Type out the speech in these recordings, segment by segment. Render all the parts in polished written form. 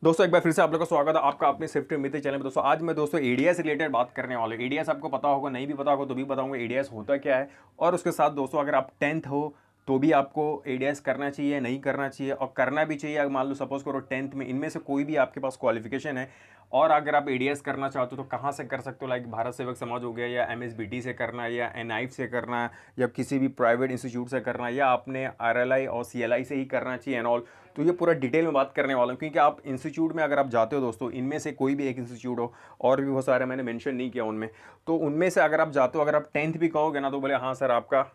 दोस्तों एक बार फिर से आप लोग का स्वागत है आपका अपने सेफ्टी मित्र चैनल में। दोस्तों आज मैं एडीएस रिलेटेड बात करने वाला हूँ। एडीएस आपको पता होगा, नहीं भी पता होगा तो भी बताऊंगा एडीएस होता क्या है। और उसके साथ दोस्तों अगर आप 10th हो तो भी आपको एडीएस करना चाहिए, नहीं करना चाहिए, और करना भी चाहिए। अगर मान लो सपोज करो 10th में इनमें से कोई भी आपके पास क्वालिफिकेशन है और अगर आप एडीएस करना चाहते हो तो कहाँ से कर सकते हो। लाइक भारत सेवक समाज हो गया, या एमएसबीटी से करना है, या एनआईएफ से करना है, या किसी भी प्राइवेट इंस्टीट्यूट से करना है, या आपने आरएलआई और सीएलआई से ही करना चाहिए एंड ऑल। तो ये पूरा डिटेल में बात करने वाला हूँ, क्योंकि आप इंस्टीट्यूट में अगर आप जाते हो दोस्तों, इनमें से कोई भी एक इंस्टीट्यूट हो, और भी बहुत सारे मैंने मेंशन नहीं किया उनमें, तो उनमें से अगर आप जाते हो, अगर आप 10th भी कहोगे ना तो बोले हाँ सर आपका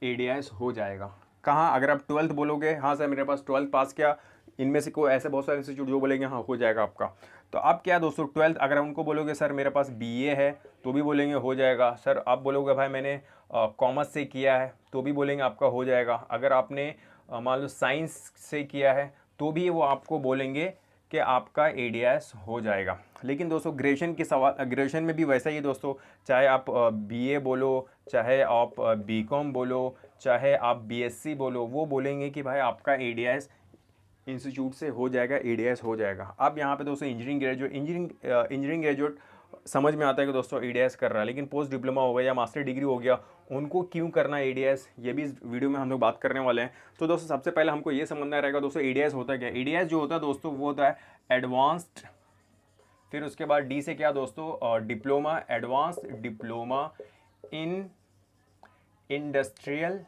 एडीएस हो जाएगा। कहाँ? अगर आप 12th बोलोगे हाँ सर मेरे पास 12th पास किया, इनमें से कोई ऐसे बहुत सारे इंस्टीट्यूट जो बोलेंगे हाँ हो जाएगा आपका। तो आप क्या दोस्तों 12th अगर उनको बोलोगे सर मेरे पास बीए है तो भी बोलेंगे हो जाएगा। सर आप बोलोगे भाई मैंने कॉमर्स से किया है तो भी बोलेंगे आपका हो जाएगा। अगर आपने मान लो साइंस से किया है तो भी वो आपको बोलेंगे कि आपका एडीएस हो जाएगा। लेकिन दोस्तों ग्रेजुएशन की सवाल, ग्रेजुएशन में भी वैसा ही है दोस्तों। चाहे आप बीए बोलो, चाहे आप बीकॉम बोलो, चाहे आप बीएससी बोलो, वो बोलेंगे कि भाई आपका एडीएस इंस्टीट्यूट से हो जाएगा, एडीएस हो जाएगा। अब यहाँ पे दोस्तों इंजीनियरिंग ग्रेजुएट समझ में आता है कि दोस्तों एडीएस कर रहा है, लेकिन पोस्ट डिप्लोमा हो गया या मास्टर डिग्री हो गया, उनको क्यों करना है एडीएस, ये भी इस वीडियो में हम लोग बात करने वाले हैं। तो दोस्तों सबसे पहले हमको ये समझना रहेगा दोस्तों एडीएस होता है क्या। एडीएस जो होता है दोस्तों वो होता है एडवांस्ड, फिर उसके बाद डी से क्या दोस्तों diploma, advanced diploma in industrial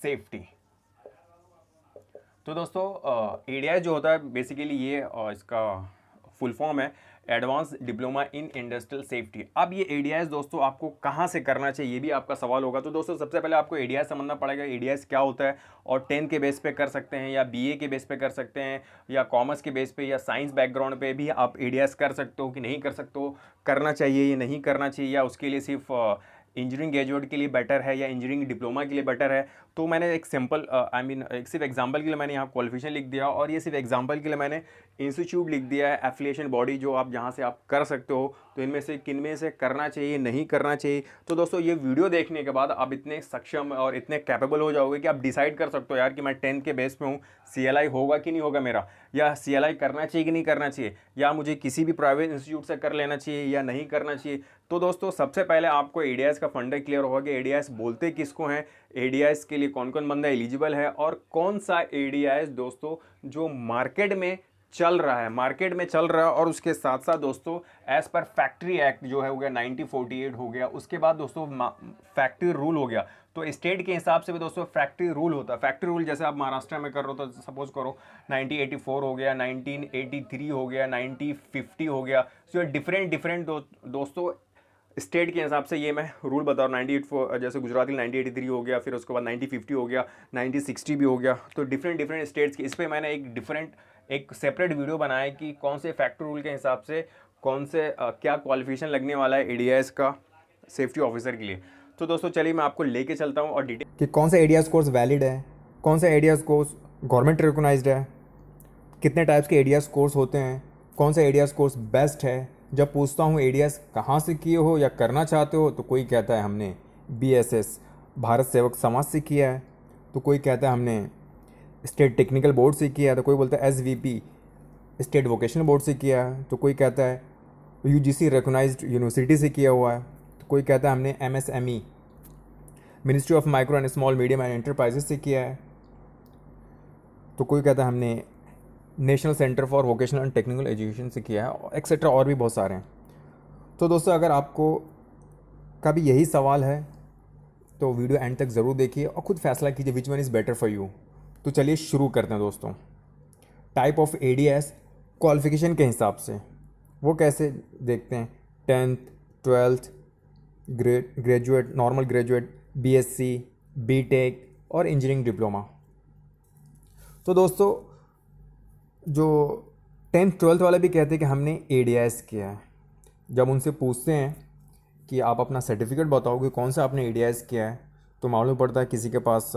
safety. तो दोस्तों एडीएस जो होता है बेसिकली ये इसका फुल फॉर्म है advance diploma in industrial safety. अब ये एडीएस दोस्तों आपको कहाँ से करना चाहिए, ये भी आपका सवाल होगा। तो दोस्तों सबसे पहले आपको एडीएस समझना पड़ेगा एडीएस क्या होता है, और 10th के बेस पे कर सकते हैं, या बीए के बेस पे कर सकते हैं, या कॉमर्स के बेस पे, या साइंस बैकग्राउंड पे भी आप एडीएस कर सकते हो कि नहीं कर सकते हो, करना चाहिए या नहीं करना चाहिए, या उसके लिए सिर्फ इंजीनियरिंग ग्रेजुएट के लिए बेटर है या इंजीनियरिंग डिप्लोमा के लिए बेटर है। तो मैंने एक सिंपल एक सिर्फ एग्जांपल के लिए मैंने यहाँ क्वालिफिकेशन लिख दिया, और ये सिर्फ एग्जांपल के लिए मैंने इंस्टीट्यूट लिख दिया है, एफिलिएशन बॉडी जो आप जहाँ से आप कर सकते हो। तो इनमें से किन में से करना चाहिए, नहीं करना चाहिए। तो दोस्तों ये वीडियो देखने के बाद आप इतने सक्षम और इतने कैपेबल हो जाओगे कि आप डिसाइड कर सकते हो यार कि मैं 10th के बेस पे हूँ, सीएलआई होगा कि नहीं होगा मेरा, या सीएलआई करना चाहिए कि नहीं करना चाहिए, या मुझे किसी भी प्राइवेट इंस्टीट्यूट से कर लेना चाहिए या नहीं करना चाहिए। तो दोस्तों सबसे पहले आपको एडीएस का फंडा क्लियर होगा कि एडीएस बोलते किसको हैं, एडीएस के लिए कौन कौन बंदा एलिजिबल है, और कौन सा एडीएस दोस्तों जो मार्केट में चल रहा है, और उसके साथ साथ दोस्तों एज पर फैक्ट्री एक्ट जो है हो गया 1948 हो गया, उसके बाद दोस्तों फैक्ट्री रूल हो गया। तो स्टेट के हिसाब से भी दोस्तों फैक्ट्री रूल होता है। फैक्ट्री रूल जैसे आप महाराष्ट्र में कर रहे हो तो सपोज करो 1984 हो गया, 1983 हो गया, 1950 हो गया। तो डिफरेंट दोस्तों स्टेट के हिसाब से ये मैं रूल बता रहा हूँ। 98 जैसे गुजरात में 1983 हो गया, फिर उसके बाद 1950 हो गया, 1960 भी हो गया। तो डिफरेंट स्टेट्स के इस पर मैंने एक सेपरेट वीडियो बनाया कि कौन से फैक्ट्री रूल के हिसाब से कौन से क्या क्वालिफिकेशन लगने वाला है एडीएस का सेफ्टी ऑफिसर के लिए। तो दोस्तों चलिए मैं आपको लेके चलता हूँ और डिटेल कि कौन सा एडीएस कोर्स वैलिड है, कौन सा एडीएस कोर्स गवर्नमेंट रिकॉग्नाइज्ड है, कितने टाइप्स के एडीएस कोर्स होते हैं, कौन सा एडीएस कोर्स बेस्ट है। जब पूछता हूँ एडीएस कहाँ से किए हो या करना चाहते हो तो कोई कहता है हमने बीएसएस भारत सेवक समाज से किया है, तो कोई कहता है हमने स्टेट टेक्निकल बोर्ड से किया है, तो कोई बोलता है एसवीपी स्टेट वोकेशनल बोर्ड से किया है, तो कोई कहता है यूजीसी रिकॉग्नाइज्ड यूनिवर्सिटी से किया हुआ है, तो कोई कहता है हमने MSME ministry of micro and small medium and enterprises से किया है, तो कोई कहता है हमने national centre for vocational and technical education से किया है, एक्सेट्रा और भी बहुत सारे हैं। तो दोस्तों अगर आपको का भी यही सवाल है तो वीडियो एंड तक ज़रूर देखिए और ख़ुद फैसला कीजिए which one is better for you. तो चलिए शुरू करते हैं दोस्तों। टाइप ऑफ एडीएस क्वालिफिकेशन के हिसाब से वो कैसे देखते हैं, 10th 12th graduate, normal graduate, BSc, BTech और इंजीनियरिंग डिप्लोमा। तो दोस्तों जो 10th 12th वाले भी कहते हैं कि हमने एडीएस किया है। जब उनसे पूछते हैं कि आप अपना सर्टिफिकेट बताओ कि कौन सा आपने एडीएस किया है, तो मालूम पड़ता है किसी के पास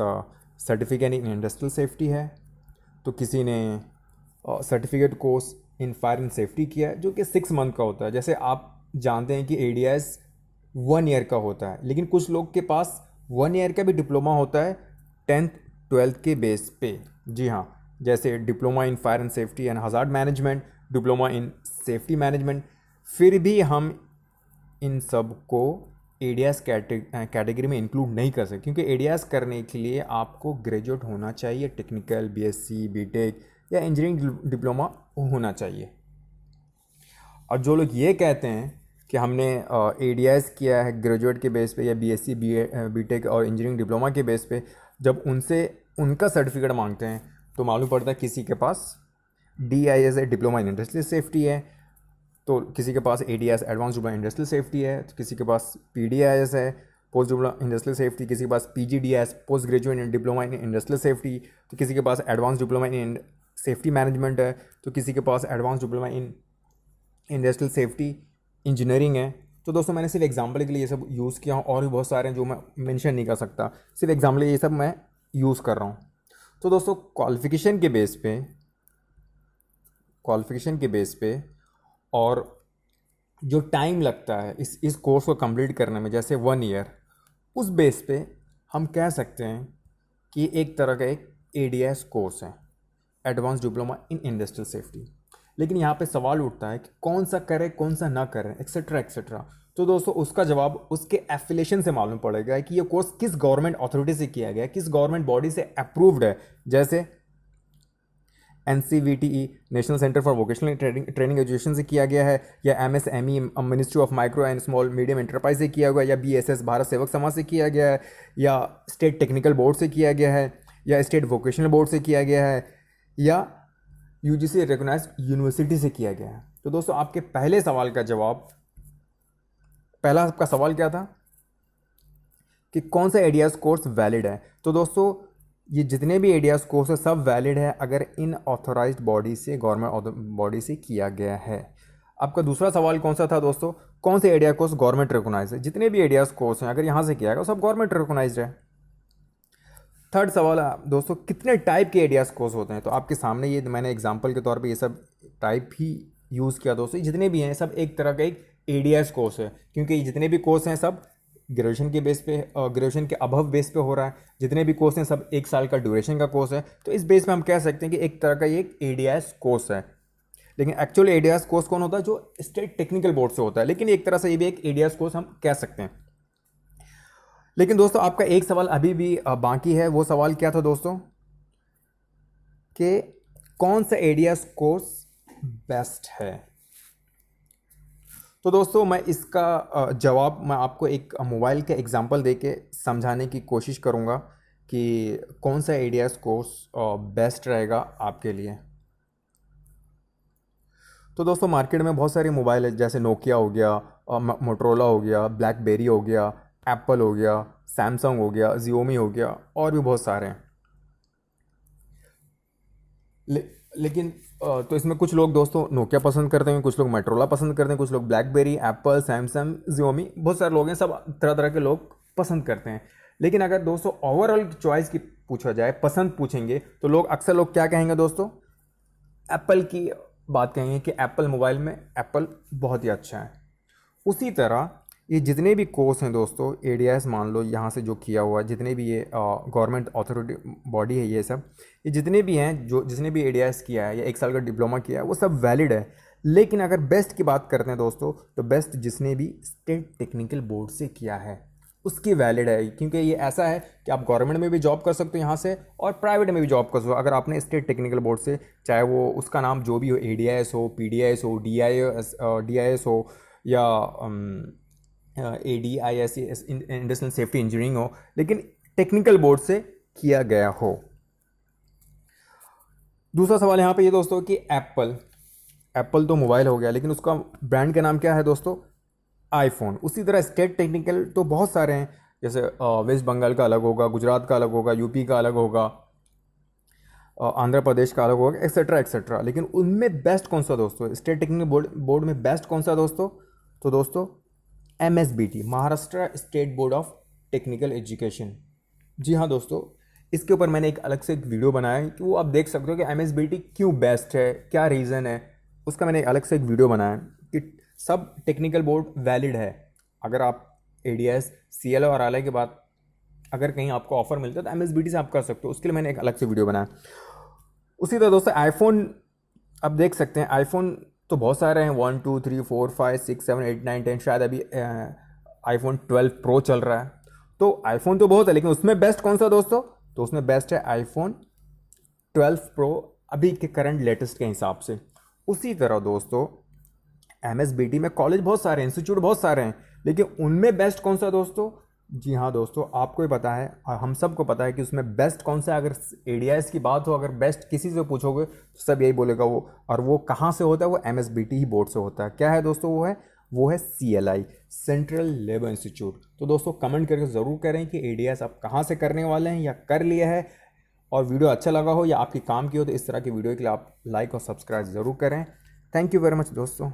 सर्टिफिकेट इन इंडस्ट्रियल सेफ्टी है, तो किसी ने certificate course in fire and safety किया है जो कि 6 मंथ का होता है। जैसे आप जानते हैं कि एडीएस 1 ईयर का होता है, लेकिन कुछ लोग के पास 1 ईयर का भी डिप्लोमा होता है 10th ट्वेल्थ के बेस पे। जी हाँ, जैसे diploma in fire and safety and hazard management, diploma in safety management, फिर भी हम इन सब को एडीएस कैटेगरी में इंक्लूड नहीं कर सकते, क्योंकि एडीएस करने के लिए आपको ग्रेजुएट होना चाहिए, टेक्निकल, बीएससी, बीटेक या इंजीनियरिंग डिप्लोमा होना चाहिए। और जो लोग ये कहते हैं कि हमने एडीएस किया है ग्रेजुएट के बेस पे या बीएससी, बीटेक और इंजीनियरिंग डिप्लोमा के बेस पे, जब उनसे उनका सर्टिफिकेट मांगते हैं तो मालूम पड़ता है किसी के पास डीआईएस है, डिप्लोमा इन इंडस्ट्रियल सेफ्टी है, तो किसी के पास ADS advance diploma industrial safety है, तो किसी के पास पीडीआईएस है, पोस्ट डिप्लोमा इंडस्ट्रियल सेफ्टी, किसी के पास PGDS post graduate diploma in industrial safety, तो किसी के पास advance diploma in safety management है, तो किसी के पास advance diploma in industrial safety engineering है। तो दोस्तों मैंने सिर्फ एग्जाम्पल के लिए ये सब यूज़ किया हूँ, और भी बहुत सारे हैं जो मैं मेंशन नहीं कर सकता, सिर्फ एग्जाम्पल ये सब मैं यूज़ कर रहा हूँ। तो दोस्तों क्वालिफ़िकेशन के बेस पे और जो टाइम लगता है इस कोर्स को कंप्लीट करने में, जैसे 1 ईयर, उस बेस पे हम कह सकते हैं कि एक तरह का एक एडीएस कोर्स है, advance diploma in industrial safety. लेकिन यहाँ पे सवाल उठता है कि कौन सा करें कौन सा ना करें, एक्सेट्रा एक्सेट्रा। तो दोस्तों उसका जवाब उसके एफिलिएशन से मालूम पड़ेगा कि ये कोर्स किस गवर्नमेंट अथॉरिटी से किया गया है, किस गवर्नमेंट बॉडी से अप्रूव्ड है, जैसे NCVTE national centre for vocational training education से किया गया है, या MSME ministry of micro and small medium enterprise से किया हुआ है, या BSS भारत सेवक समाज से किया गया है, या स्टेट टेक्निकल बोर्ड से किया गया है, या स्टेट वोकेशनल बोर्ड से किया गया है, या UGC रिकॉग्नाइज्ड यूनिवर्सिटी से किया गया है। तो दोस्तों आपके पहला आपका सवाल क्या था कि कौन सा एडीएस कोर्स वैलिड है। तो दोस्तों ये जितने भी एडीएस कोर्स है सब वैलिड है अगर इन ऑथोराइज्ड बॉडी से, गवर्नमेंट बॉडी से किया गया है। आपका दूसरा सवाल कौन सा था दोस्तों, कौन से एडीएस कोर्स गवर्नमेंट रिकॉग्नाइज है। जितने भी एडीएस कोर्स हैं अगर यहाँ से किया गया सब गवर्नमेंट रिकॉग्नाइज्ड है। थर्ड सवाल है दोस्तों, कितने टाइप के एडीएस कोर्स होते हैं। तो आपके सामने ये मैंने एग्जांपल के तौर पे ये सब टाइप ही यूज़ किया दोस्तों। जितने भी हैं सब एक तरह का एक एडीएस कोर्स है, क्योंकि ये जितने भी कोर्स हैं सब ग्रेजुएशन के बेस पे, ग्रेजुएशन के अबव बेस पे हो रहा है। जितने भी कोर्स हैं सब 1 साल का ड्यूरेशन का कोर्स है। तो इस बेस पे हम कह सकते हैं कि एक तरह का ये एक एडीएस कोर्स है। लेकिन एक्चुअल एडीएस कोर्स कौन होता है, जो स्टेट टेक्निकल बोर्ड से होता है। लेकिन एक तरह से ये भी एक एडीएस कोर्स हम कह सकते हैं। लेकिन दोस्तों आपका एक सवाल अभी भी बाकी है। वो सवाल क्या था दोस्तों, कि कौन सा एडीएस कोर्स बेस्ट है। तो दोस्तों मैं इसका जवाब मैं आपको एक मोबाइल के एग्जांपल देके समझाने की कोशिश करूँगा कि कौन सा एडीएस कोर्स बेस्ट रहेगा आपके लिए। तो दोस्तों मार्केट में बहुत सारे मोबाइल है, जैसे नोकिया हो गया, मोटरोला हो गया, ब्लैकबेरी हो गया, एप्पल हो गया, सैमसंग हो गया, जियोमी हो गया, और भी बहुत सारे हैं। लेकिन तो इसमें कुछ लोग दोस्तों नोकिया पसंद करते हैं, कुछ लोग मोटरोला पसंद करते हैं, कुछ लोग ब्लैकबेरी, एप्पल, सैमसंग, जियोमी, बहुत सारे लोग हैं, सब तरह तरह के लोग पसंद करते हैं। लेकिन अगर दोस्तों ओवरऑल चॉइस की पूछा जाए, पसंद पूछेंगे, तो अक्सर लोग क्या कहेंगे दोस्तों, एप्पल की बात कहेंगे कि एप्पल मोबाइल में एप्पल बहुत ही अच्छा है। उसी तरह ये जितने भी कोर्स हैं दोस्तों, एडीएस मान लो यहाँ से जो किया हुआ है, जितने भी ये गवर्नमेंट अथॉरिटी बॉडी है, ये सब ये जितने भी हैं, जो जिसने भी एडीएस किया है या 1 साल का डिप्लोमा किया है, वो सब वैलिड है। लेकिन अगर बेस्ट की बात करते हैं दोस्तों, तो बेस्ट जिसने भी स्टेट टेक्निकल बोर्ड से किया है उसकी वैलिड है। क्योंकि ये ऐसा है कि आप गवर्नमेंट में भी जॉब कर सकते हो यहाँ से, और प्राइवेट में भी जॉब कर सकते हो अगर आपने स्टेट टेक्निकल बोर्ड से, चाहे वो उसका नाम जो भी हो, एडीआईएस हो, पीडीआईएस हो, डीआईएस हो, या ADIS इंडस्ट्रियल सेफ्टी इंजीनियरिंग हो, लेकिन टेक्निकल बोर्ड से किया गया हो। दूसरा सवाल यहाँ पे ये दोस्तों कि एप्पल तो मोबाइल हो गया, लेकिन उसका ब्रांड का नाम क्या है दोस्तों, आईफोन। उसी तरह स्टेट टेक्निकल तो बहुत सारे हैं, जैसे वेस्ट बंगाल का अलग होगा, गुजरात का अलग होगा, यूपी का अलग होगा, आंध्र प्रदेश का अलग होगा, एक्सेट्रा एक्सेट्रा। लेकिन उनमें बेस्ट कौन सा दोस्तों, स्टेट टेक्निकल बोर्ड में बेस्ट कौन सा दोस्तों, तो दोस्तों MSBT, Maharashtra state board of technical education. जी हाँ दोस्तों, इसके ऊपर मैंने एक अलग से एक वीडियो बनाया है कि वो आप देख सकते हो कि MSBT क्यों बेस्ट है, क्या रीज़न है, उसका मैंने अलग से एक वीडियो बनाया है कि सब टेक्निकल बोर्ड वैलिड है। अगर आप ADS, CL और RLI की बात अगर कहीं आपको ऑफर मिलता है तो MSBT से आप कर सकते हो, उसके लिए मैंने एक अलग से वीडियो बनाया। उसी तरह दोस्तों आईफोन अब देख सकते हैं, आईफोन तो बहुत सारे हैं, 1 2 3 4 5 6 7 8 9 10, शायद अभी आईफोन 12 प्रो चल रहा है। तो आईफोन तो बहुत है, लेकिन उसमें बेस्ट कौन सा दोस्तों? तो उसमें बेस्ट है आईफोन 12 प्रो अभी के करंट लेटेस्ट के हिसाब से। उसी तरह दोस्तों MSBT में कॉलेज बहुत सारे हैं, इंस्टीट्यूट बहुत सारे हैं, लेकिन उनमें बेस्ट कौन सा दोस्तों? जी हाँ दोस्तों, आपको ही पता है और हम सबको पता है कि उसमें बेस्ट कौन सा है। अगर ADIS की बात हो, अगर बेस्ट किसी से पूछोगे तो सब यही बोलेगा वो, और वो कहाँ से होता है? वो MSBT ही बोर्ड से होता है। क्या है दोस्तों? वो है CLI, सेंट्रल लेबर इंस्टीट्यूट। तो दोस्तों कमेंट करके ज़रूर करें कि ADIS आप कहाँ से करने वाले हैं या कर लिया है, और वीडियो अच्छा लगा हो या आपकी काम की हो तो इस तरह की वीडियो के लिए आप लाइक और सब्सक्राइब ज़रूर करें। थैंक यू वेरी मच दोस्तों।